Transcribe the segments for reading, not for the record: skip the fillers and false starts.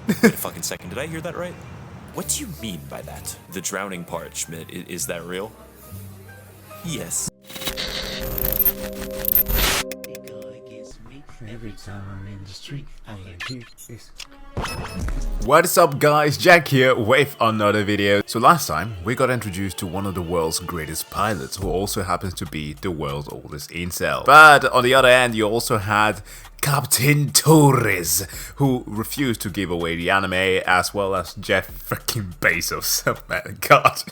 Wait a fucking second, did I hear that right? What do you mean by that? The drowning part, Schmidt, is that real? Yes. Every time I'm in the street, all I hear is... What is up guys, Jack here with another video. So last time we got introduced to one of the world's greatest pilots who also happens to be the world's oldest incel. But on the other hand you also had Captain Torres, who refused to give away the anime, as well as Jeff freaking Bezos. Oh my god.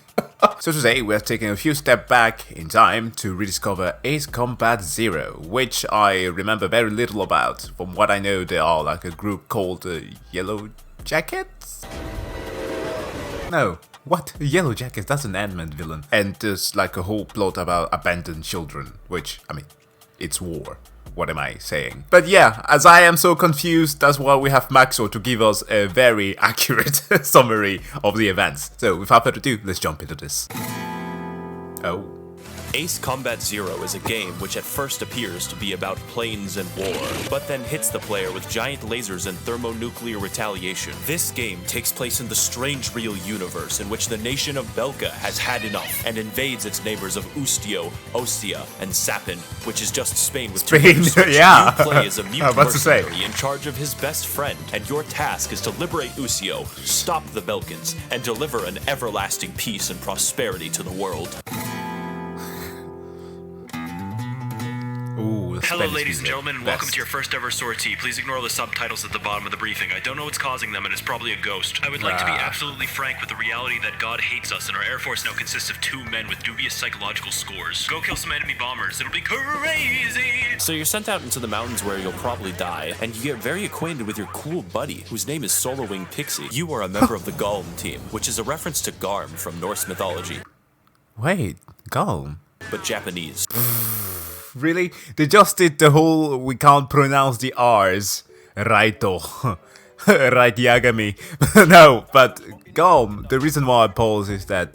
So today we are taking a few steps back in time to rediscover Ace Combat Zero, which I remember very little about. From what I know, they are like a group called Yellow Jackets? No, what? Yellow Jackets, that's an Ant-Man villain. And there's like a whole plot about abandoned children, which, I mean, it's war. What am I saying? But yeah, as I am so confused, that's why we have max0r to give us a very accurate summary of the events. So without further ado, let's jump into this. Oh. Ace Combat Zero is a game which at first appears to be about planes and war, but then hits the player with giant lasers and thermonuclear retaliation. This game takes place in the strange real universe in which the nation of Belkan has had enough and invades its neighbors of Ustio, Osean, and Sapin, which is just Spain with two letters. Yeah. You play as a mute mercenary in charge of his best friend, and your task is to liberate Ustio, stop the Belkans, and deliver an everlasting peace and prosperity to the world. Ooh, hello ladies and gentlemen, and welcome to your first ever sortie. Please ignore the subtitles at the bottom of the briefing. I don't know what's causing them, and it's probably a ghost. I would like to be absolutely frank with the reality that God hates us, and our Air Force now consists of 2 men with dubious psychological scores. Go kill some enemy bombers, it'll be crazy! So you're sent out into the mountains where you'll probably die, and you get very acquainted with your cool buddy, whose name is Solar Wing Pixy. You are a member of the Golem team, which is a reference to Garm from Norse mythology. Wait, Golem? But Japanese. Really? They just did the whole we can't pronounce the R's. Raito. Right, Yagami. No, but Golem, the reason why I pause is that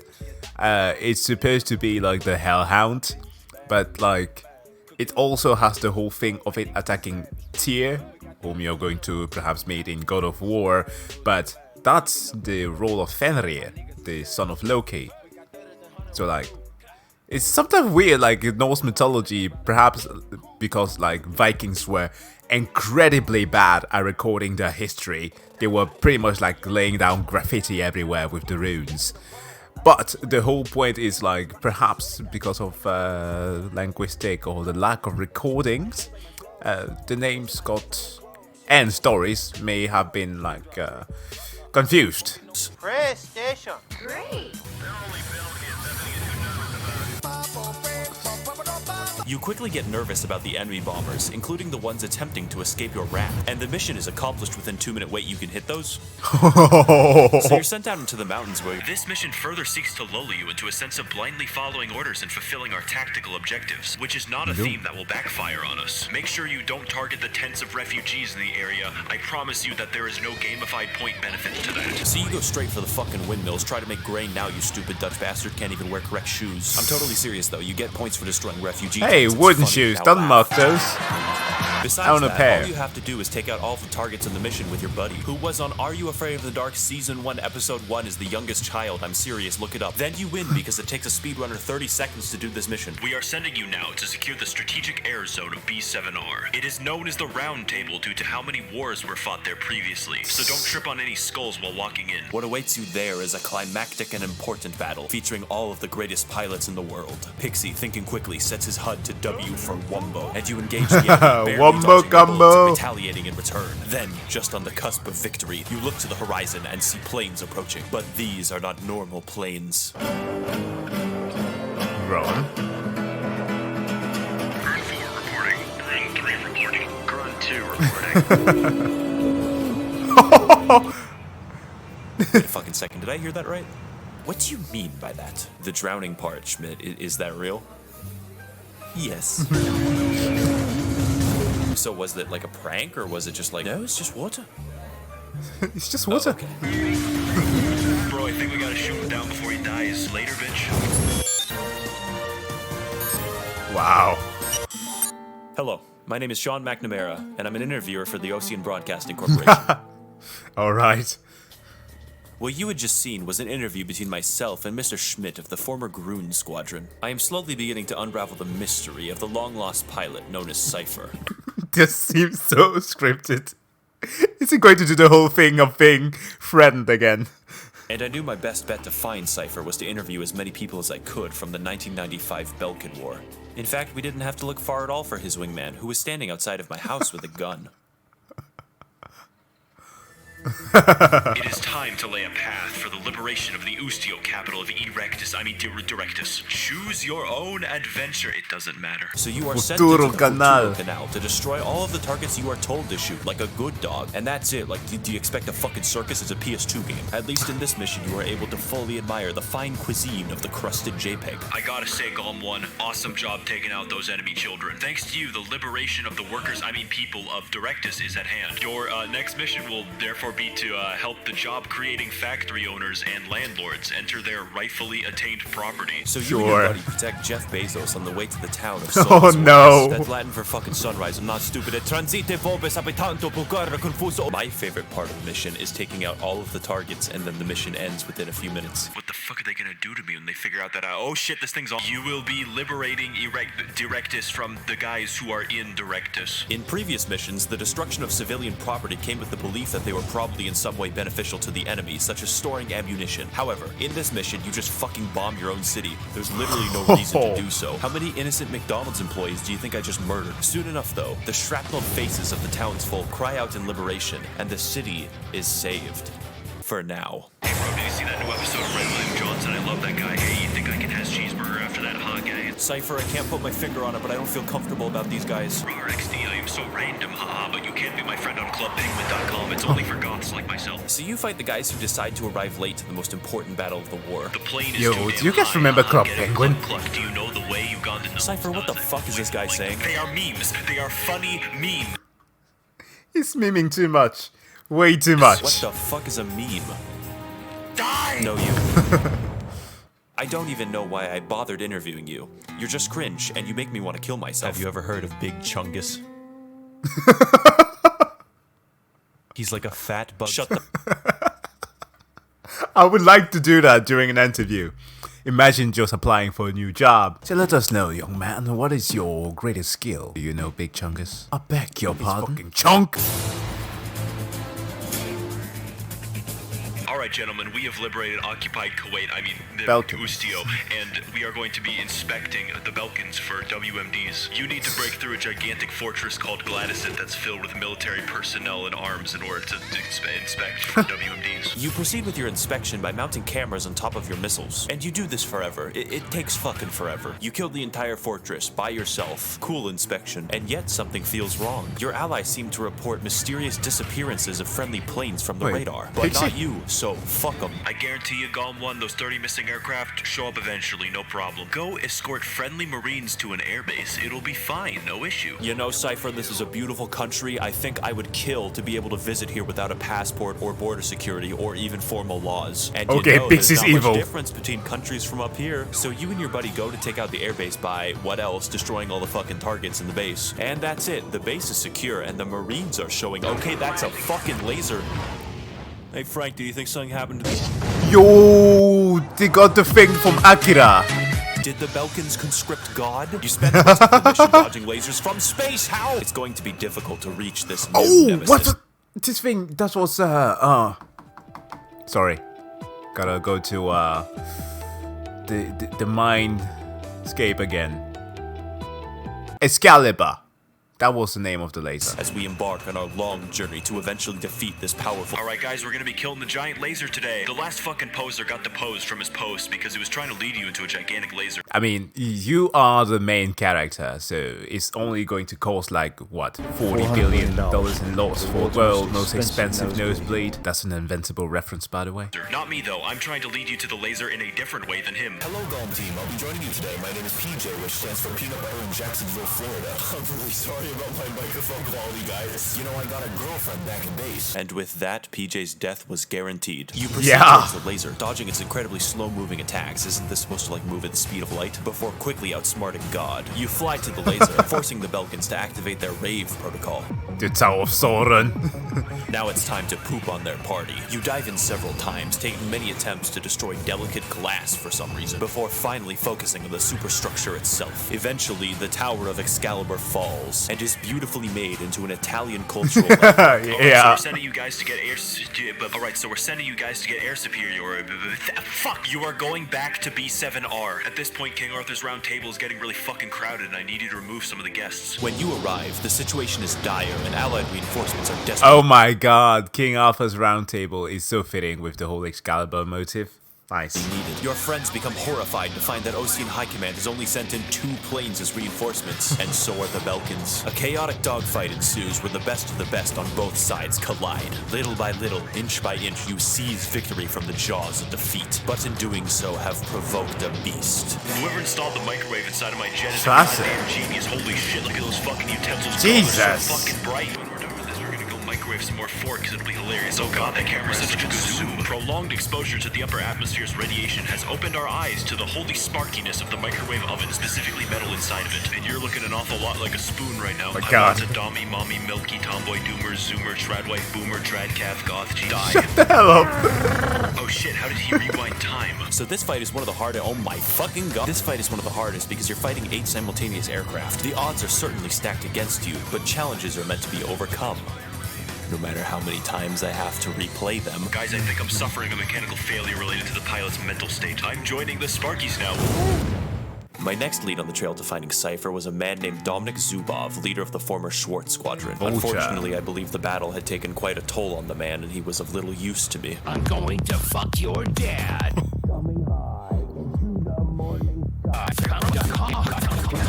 it's supposed to be like the Hellhound, but like it also has the whole thing of it attacking Tyr, whom you're going to perhaps meet in God of War, but that's the role of Fenrir, the son of Loki. So like, it's sometimes weird, like in Norse mythology, perhaps because like Vikings were incredibly bad at recording their history. They were pretty much like laying down graffiti everywhere with the runes. But the whole point is like perhaps because of linguistic or the lack of recordings, the names got and stories may have been like confused. Press station. Great. You quickly get nervous about the enemy bombers, including the ones attempting to escape your wrath, and the mission is accomplished within 2-minute wait. You can hit those. So you're sent out into the mountains where this mission further seeks to lull you into a sense of blindly following orders and fulfilling our tactical objectives, which is not a theme that will backfire on us. Make sure you don't target the tents of refugees in the area. I promise you that there is no gamified point benefit to that. So you go straight for the fucking windmills, try to make grain now, you stupid Dutch bastard, can't even wear correct shoes. I'm totally serious though, you get points for destroying refugees. Hey, wooden shoes, don't mark those. Besides that, all you have to do is take out all the targets in the mission with your buddy, who was on Are You Afraid of the Dark Season 1 Episode 1 as the youngest child. I'm serious, look it up. Then you win because it takes a speedrunner 30 seconds to do this mission. We are sending you now to secure the strategic air zone of B7R. It is known as the Round Table due to how many wars were fought there previously, so don't trip on any skulls while walking in. What awaits you there is a climactic and important battle, featuring all of the greatest pilots in the world. Pixy, thinking quickly, sets his HUD to W for Wumbo, and you engage the enemy, Wumbo combo, retaliating in return. Then, just on the cusp of victory, you look to the horizon and see planes approaching. But these are not normal planes. Wrong. Grunt 4 reporting. Grunt 3 reporting. Grunt 2 reporting. Wait a fucking second, did I hear that right? What do you mean by that? The drowning part, Schmidt, is that real? Yes. So was it like a prank, or was it just like, no, it's just water? It's just water. Oh, okay. Bro, I think we gotta shoot him down before he dies. Later, bitch. Wow. Hello, my name is Sean McNamara, and I'm an interviewer for the Osean Broadcasting Corporation. Alright. What you had just seen was an interview between myself and Mr. Schmidt of the former Grun squadron. I am slowly beginning to unravel the mystery of the long-lost pilot known as Cypher. This seems so scripted. Is he going to do the whole thing of being threatened again? And I knew my best bet to find Cypher was to interview as many people as I could from the 1995 Belkan War. In fact, we didn't have to look far at all for his wingman, who was standing outside of my house with a gun. It is time to lay a path for the liberation of the Ustio capital of Directus. Choose your own adventure, it doesn't matter. So you are sent to the Futuro Canal Canal to destroy all of the targets you are told to shoot, like a good dog. And that's it. Like, do you expect a fucking circus? It's a PS2 game. At least in this mission, you are able to fully admire the fine cuisine of the crusted JPEG. I gotta say, Golem 1, awesome job taking out those enemy children. Thanks to you, the liberation of the people of Directus is at hand. Your next mission will therefore be to help the job-creating factory owners and landlords enter their rightfully attained property. So you and your buddy protect Jeff Bezos on the way to the town of Oh Solis. no! That's Latin for fucking sunrise. I'm not stupid. Transite vobis abitanto pulgara confuso. My favorite part of the mission is taking out all of the targets, and then the mission ends within a few minutes. What the fuck are they gonna do to me when they figure out that oh shit, this thing's on? You will be liberating Directus from the guys who are in Directus. In previous missions, the destruction of civilian property came with the belief that they were probably in some way beneficial to the enemy, such as storing ammunition. However, in this mission, you just fucking bomb your own city. There's literally no reason to do so. How many innocent McDonald's employees do you think I just murdered? Soon enough, though, the shrapnel faces of the townsfolk cry out in liberation, and the city is saved. For now. Hey bro, did you see that new episode of Red William Johnson? I love that guy. Hey, you think I can has cheeseburger after that, huh, guy? Cypher, I can't put my finger on it, but I don't feel comfortable about these guys. RXD, I am so random, haha, but you can't be my friend on clubpenguin.com. It's only for goths like myself. So you fight the guys who decide to arrive late to the most important battle of the war. The plane is Yo, too do you damn guys high, remember haha. Club Get it? Penguin? Cluck, do you know the way Ugandan? Cypher, what the fuck is this guy saying? They are memes. They are funny memes. He's miming too much. Way too much. What the fuck is a meme? Die! No, you. I don't even know why I bothered interviewing you. You're just cringe, and you make me want to kill myself. Have you ever heard of Big Chungus? He's like a fat bug. Shut the... I would like to do that during an interview. Imagine just applying for a new job. So let us know, young man, what is your greatest skill? Do you know Big Chungus? I beg your pardon? Fucking chunk! Alright, gentlemen, we have liberated occupied Kuwait, the Belkan. Ustio, and we are going to be inspecting the Belkans for WMDs. You need to break through a gigantic fortress called Gladysith that's filled with military personnel and arms in order to inspect for WMDs. You proceed with your inspection by mounting cameras on top of your missiles. And you do this forever. It takes fucking forever. You killed the entire fortress by yourself. Cool inspection. And yet something feels wrong. Your allies seem to report mysterious disappearances of friendly planes from the Wait, radar. But Pixy? not you, so fuck them. I guarantee you, Golem 1, those 30 missing aircraft show up eventually, no problem. Go escort friendly Marines to an airbase. It'll be fine, no issue. You know, Cypher, this is a beautiful country. I think I would kill to be able to visit here without a passport or border security or even formal laws. And Okay, you know, there's Pixie's not evil. much difference between countries from up here. So you and your buddy go to take out the airbase by, what else, destroying all the fucking targets in the base. And that's it. The base is secure and the Marines are showing. Okay, that's a fucking laser. Hey Frank, do you think something happened to me? Yo, they got the thing from Akira. Did the Belkans conscript God? You spent the rest of the mission dodging lasers from space. How? It's going to be difficult to reach this new Oh, nemesis. what? This thing, that was, sorry. Gotta go to, the mindscape again. Excalibur. That was the name of the laser. As we embark on our long journey to eventually defeat this powerful... Alright guys, we're gonna be killing the giant laser today. The last fucking poser got deposed from his post because he was trying to lead you into a gigantic laser. I mean, you are the main character, so it's only going to cost like, what, $40 billion in loss for the world's most expensive nosebleed? That's an invincible reference, by the way. Not me though, I'm trying to lead you to the laser in a different way than him. Hello, Golem team. I'll be joining you today. My name is PJ, which stands for Peanut Butter in Jacksonville, Florida. I'm really sorry about my microphone quality, guys. You know, I got a girlfriend back in base. And with that, PJ's death was guaranteed. You proceed Yeah. towards the laser, dodging its incredibly slow-moving attacks. Isn't this supposed to, like, move at the speed of light? Before quickly outsmarting God. You fly to the laser, forcing the Belkans to activate their rave protocol. The Tower of Sauron. Now it's time to poop on their party. You dive in several times, taking many attempts to destroy delicate glass for some reason, before finally focusing on the superstructure itself. Eventually, the Tower of Excalibur falls, and is beautifully made into an Italian cultural landmark. So Yeah. we're sending you guys to get air. Alright, so we're sending you guys to get air superior. Fuck! You are going back to B7R. At this point, King Arthur's round table is getting really fucking crowded, and I need you to remove some of the guests. When you arrive, the situation is dire, and allied reinforcements are desperate. Oh my god, King Arthur's Round Table is so fitting with the whole Excalibur motive. Nice. Needed. Your friends become horrified to find that Osean High Command has only sent in 2 planes as reinforcements, and so are the Belkans. A chaotic dogfight ensues where the best of the best on both sides collide. Little by little, inch by inch, you seize victory from the jaws of defeat, but in doing so have provoked a beast. Whoever installed the microwave inside of my jet is a Classic. goddamn genius. Holy shit, look at those fucking utensils. Jesus. They're so fucking bright. When we're done with this, we're gonna go microwave some more forks. It'll be hilarious. Oh god, that camera's such a good zoom. Prolonged exposure to the upper atmosphere's radiation has opened our eyes to the holy sparkiness of the microwave oven, specifically metal inside of it. And you're looking an awful lot like a spoon right now. My I'm God. lots of Dommy, Mommy, Milky, Tomboy, Doomer, Zoomer, Tradwife, Boomer, Tradcath, Goth, G. Die. The hell up. Oh shit, how did he rewind time? So this fight is one of the hardest. Oh my fucking god. This fight is one of the hardest because you're fighting 8 simultaneous aircraft. The odds are certainly stacked against you, but challenges are meant to be overcome. No matter how many times I have to replay them. Guys, I think I'm suffering a mechanical failure related to the pilot's mental state. I'm joining the Sparkies now. My next lead on the trail to finding Cypher was a man named Dominic Zubov, leader of the former Schwartz squadron. Vulture. Unfortunately, I believe the battle had taken quite a toll on the man, and he was of little use to me. I'm going to fuck your dad.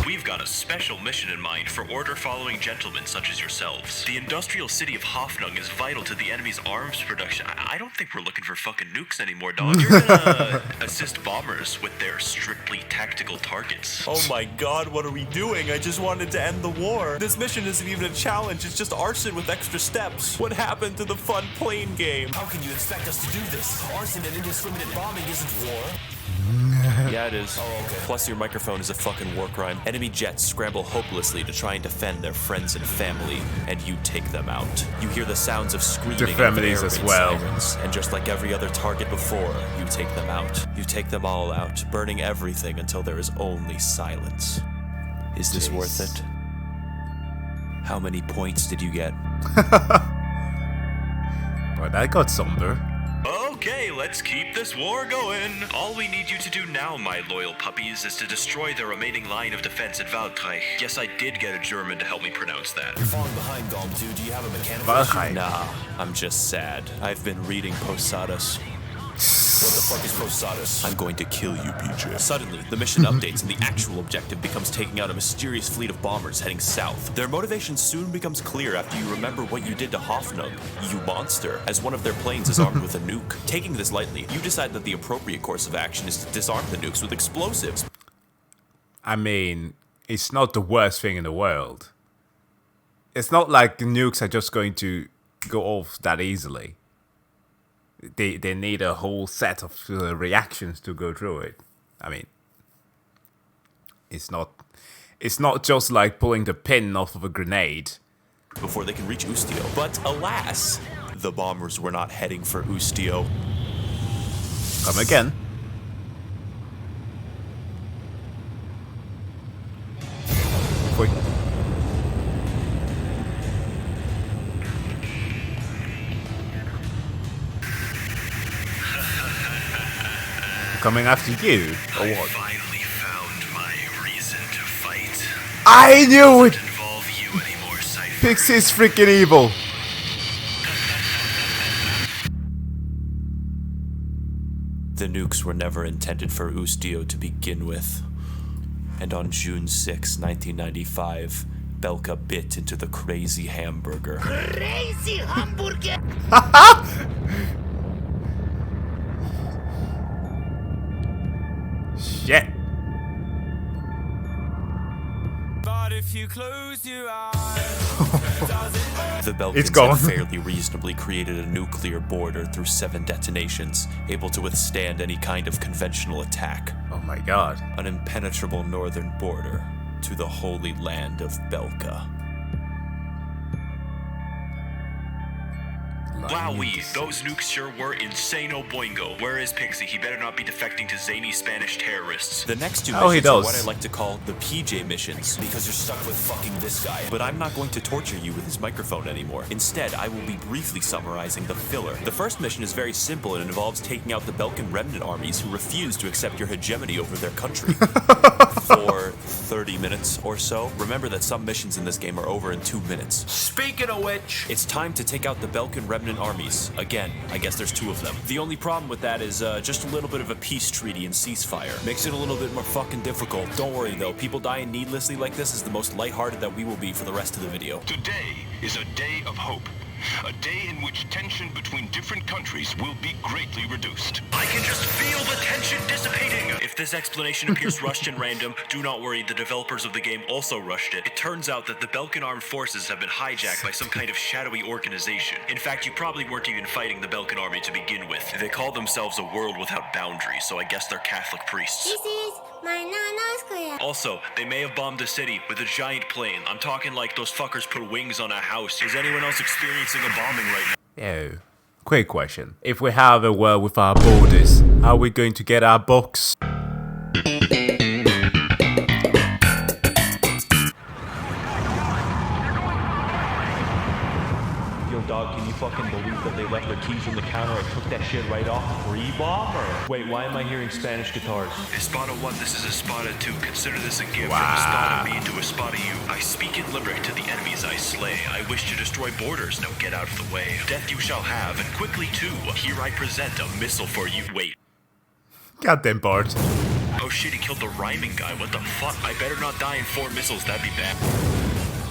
We've got a special mission in mind for order-following gentlemen such as yourselves. The industrial city of Hoffnung is vital to the enemy's arms production. I don't think we're looking for fucking nukes anymore, dog. You're gonna assist bombers with their strictly tactical targets. Oh my god, what are we doing? I just wanted to end the war. This mission isn't even a challenge, it's just arson with extra steps. What happened to the fun plane game? How can you expect us to do this? Arson and indiscriminate bombing isn't war. Yeah, it is. Oh, okay. Plus, your microphone is a fucking war crime. Enemy jets scramble hopelessly to try and defend their friends and family, and you take them out. You hear the sounds of screaming Their and families air as raid well. sirens, and just like every other target before, you take them out. You take them all out, burning everything until there is only silence. Is this Jeez. worth it? How many points did you get? Well, that got somber. Okay, let's keep this war going. All we need you to do now, my loyal puppies, is to destroy the remaining line of defense at Waldreich. Yes, I did get a German to help me pronounce that. You're falling behind, Golem 2. Do you have a mechanical Waldreich. issue? Nah, I'm just sad. I've been reading Posadas. What the fuck is Posadas? I'm going to kill you, PJ. Suddenly, the mission updates and the actual objective becomes taking out a mysterious fleet of bombers heading south. Their motivation soon becomes clear after you remember what you did to Hoffnung, you monster, as one of their planes is armed with a nuke. Taking this lightly, you decide that the appropriate course of action is to disarm the nukes with explosives. I mean, it's not the worst thing in the world. It's not like the nukes are just going to go off that easily. They need a whole set of reactions to go through it. I mean, it's not just like pulling the pin off of a grenade. Before they can reach Ustio. But alas, the bombers were not heading for Ustio. Come again. Quick. Coming after you, or I what? finally found my reason to fight. I knew it! Doesn't involve you anymore, Cypher. Pixie's freaking evil. The nukes were never intended for Ustio to begin with. And on June 6, 1995, Belka bit into the crazy hamburger. Crazy hamburger! Shit. But if you close your eyes The It's Belkans gone. had fairly reasonably created a nuclear border through 7 detonations, able to withstand any kind of conventional attack. Oh my god. An impenetrable northern border to the holy land of Belka. Wowee, those nukes sure were insane-o boingo. Where is Pixie? He better not be defecting to zany Spanish terrorists. The next 2 Oh, he missions are does. what I like to call the PJ missions. Because you're stuck with fucking this guy. But I'm not going to torture you with his microphone anymore. Instead, I will be briefly summarizing the filler. The first mission is very simple and involves taking out the Belkan remnant armies who refuse to accept your hegemony over their country. For 30 minutes or so. Remember that some missions in this game are over in 2 minutes. Speaking of which, It's time to take out the Belkan remnant armies. Again, I guess there's 2 of them. The only problem with that is just a little bit of a peace treaty and ceasefire. Makes it a little bit more fucking difficult. Don't worry though, people dying needlessly like this is the most lighthearted that we will be for the rest of the video. Today is a day of hope. A day in which tension between different countries will be greatly reduced. I can just feel the tension dissipating. If this explanation appears rushed and random, do not worry, the developers of the game also rushed it. It turns out that the Belkan armed forces have been hijacked by some kind of shadowy organization. In fact, you probably weren't even fighting the Belkan army to begin with. They call themselves a world without boundaries, so I guess they're Catholic priests. This is my nana square. Also, they may have bombed a city with a giant plane. I'm talking like those fuckers put wings on a house. Is anyone else experiencing a bombing right now? Yo, quick question. If we have a war with our borders, how are we going to get our books? Yo, dog, can you fucking believe that they left their keys on the counter? I took that shit right off pre-bomb, or? Wait, why am I hearing Spanish guitars? Espada 1, this is Espada 2. Consider this a gift from Espada me to Espada you. I speak in Limerick to the enemies I slay. I wish to destroy borders, now get out of the way. Death you shall have, and quickly too. Here I present a missile for you. Wait. Goddamn Bart. Oh shit, he killed the rhyming guy. What the fuck? I better not die in 4 missiles, that'd be bad.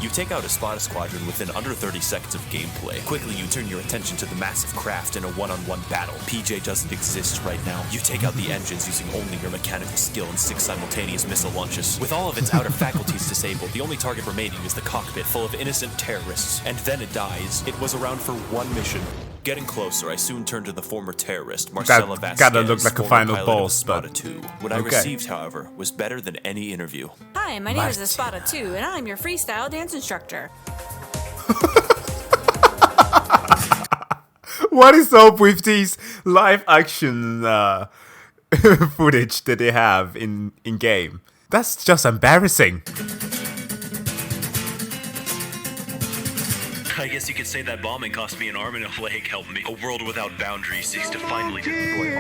You take out Espada squadron within under 30 seconds of gameplay. Quickly, you turn your attention to the massive craft in a one-on-one battle. PJ doesn't exist right now. You take out the engines using only your mechanical skill and 6 simultaneous missile launches. With all of its outer faculties disabled, the only target remaining is the cockpit full of innocent terrorists. And then it dies. It was around for 1 mission. Getting closer, I soon turned to the former terrorist, Marcela Vasquez, Gotta look like a former final pilot boss, of Espada but 2. What I okay. received, however, was better than any interview. Hi, my name is Espada 2, and I'm your freestyle dance instructor. What is up with these live action footage that they have in game? That's just embarrassing. I guess you could say that bombing cost me an arm and a leg. Help me. A world without boundaries seeks to finally destroy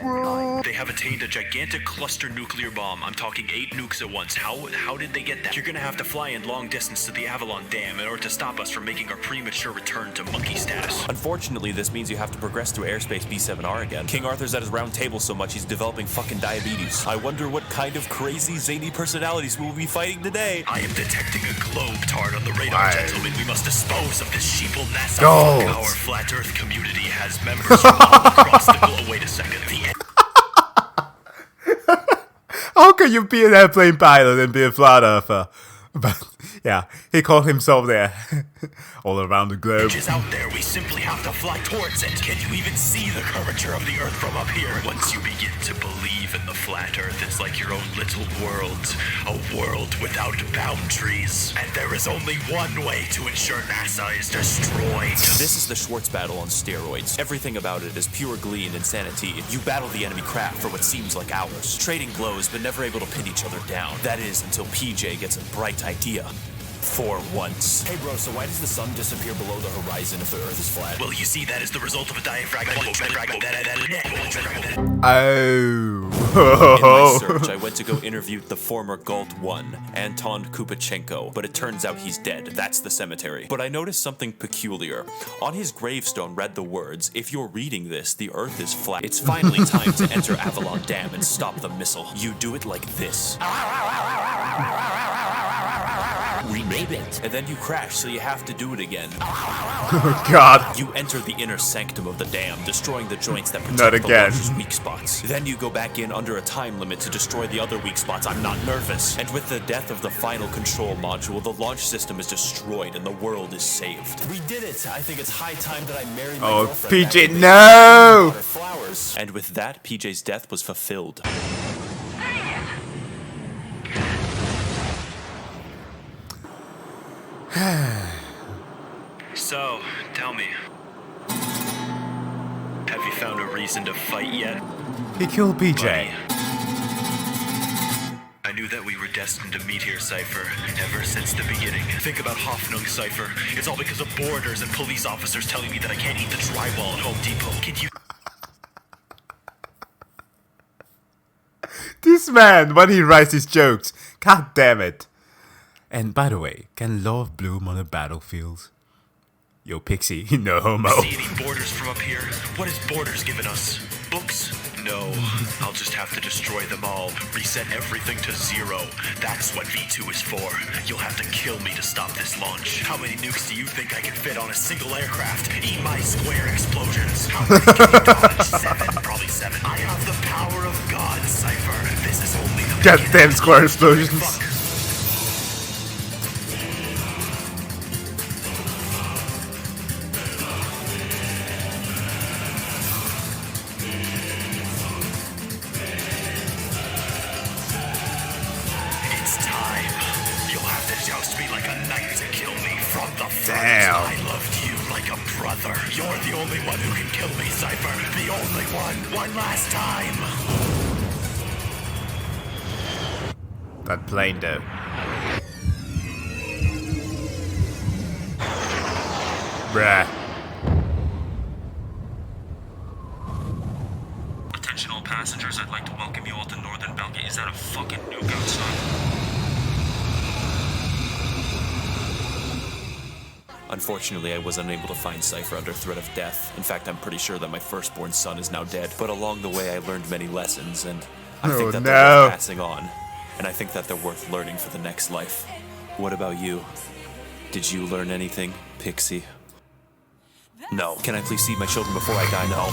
all. They have attained a gigantic cluster nuclear bomb. I'm talking 8 nukes at once. How did they get that? You're gonna have to fly in long distance to the Avalon Dam in order to stop us from making our premature return to monkey status. Unfortunately, this means you have to progress through airspace B7R again. King Arthur's at his round table so much he's developing fucking diabetes. I wonder what kind of crazy zany personalities we'll be fighting today. I am detecting a globe tard on the radar, gentlemen. We must dispose of this sheeple NASA. Gold. Our flat Earth community has members from all across the globe. Wait a second. How can you be an airplane pilot and be a flat earther? But yeah, he called himself there. All around the globe. Is out there. We simply have to fly towards it. Can you even see the curvature of the Earth from up here? Once you begin to believe in the flat Earth, it's like your own little world. A world without boundaries. And there is only one way to ensure NASA is destroyed. This is the Schwartz battle on steroids. Everything about it is pure glee and insanity. You battle the enemy craft for what seems like hours, trading blows but never able to pin each other down. That is until PJ gets a bright idea. For once. Hey bro, so why does the sun disappear below the horizon if the Earth is flat? Well, you see, that is the result of a diaphragm. Oh. In my search, I went to go interview the former Galt 1, Anton Kupachenko, but it turns out he's dead. That's the cemetery. But I noticed something peculiar. On his gravestone read the words, "If you're reading this, the Earth is flat. It's finally time to enter Avalon Dam and stop the missile. You do it like this." Ribbit. And then you crash, so you have to do it again. Oh god. You enter the inner sanctum of the dam, destroying the joints that Not protect the again. launch's weak spots. Then you go back in under a time limit to destroy the other weak spots. I'm not nervous. And with the death of the final control module, the launch system is destroyed and the world is saved. We did it. I think it's high time that I married my Oh, girlfriend. PJ, Back no! to flowers. And with that, PJ's death was fulfilled. So, tell me. Have you found a reason to fight yet? He killed PJ. I knew that we were destined to meet here, Cypher, ever since the beginning. Think about Hoffnung, Cypher. It's all because of boarders and police officers telling me that I can't eat the drywall at Home Depot. Can you... This man, when he writes his jokes, god damn it. And by the way, can love bloom on a battlefield? Yo, Pixy, no homo. See any borders from up here? What has borders given us? Books? No. I'll just have to destroy them all. Reset everything to 0. That's what V2 is for. You'll have to kill me to stop this launch. How many nukes do you think I can fit on a single aircraft? Eat my square explosions. How many can you dodge? 7? Probably 7. I have the power of God, Cypher. This is only the Goddamn beginning. square explosions. Fuck. Damn. I loved you like a brother. You're the only one who can kill me, Cypher. The only one. One last time. That plane though. Bruh. Attention all passengers, I'd like to welcome you all to Northern Belkan. Is that a fucking nuke outside? Unfortunately, I was unable to find Cypher under threat of death. In fact, I'm pretty sure that my firstborn son is now dead. But along the way, I learned many lessons, and I think that they're worth passing on. And I think that they're worth learning for the next life. What about you? Did you learn anything, Pixie? No. Can I please see my children before I die? No.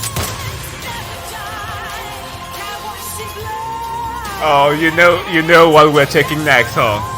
Oh, you know what we're taking next, huh?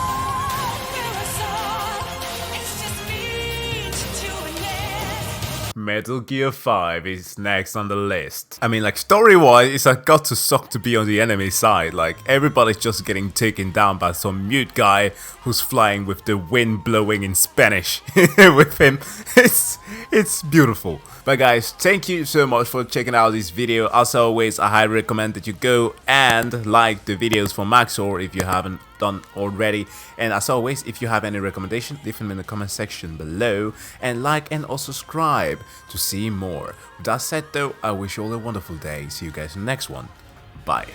Metal Gear 5 is next on the list. I mean, like, story-wise, it's like got to suck to be on the enemy side. Like, everybody's just getting taken down by some mute guy who's flying with the wind blowing in Spanish with him. It's beautiful. But guys, thank you so much for checking out this video. As always, I highly recommend that you go and like the videos for max0r if you haven't done already. And as always, if you have any recommendation, leave them in the comment section below. And like and also subscribe to see more. With that said though, I wish you all a wonderful day. See you guys in the next one. Bye.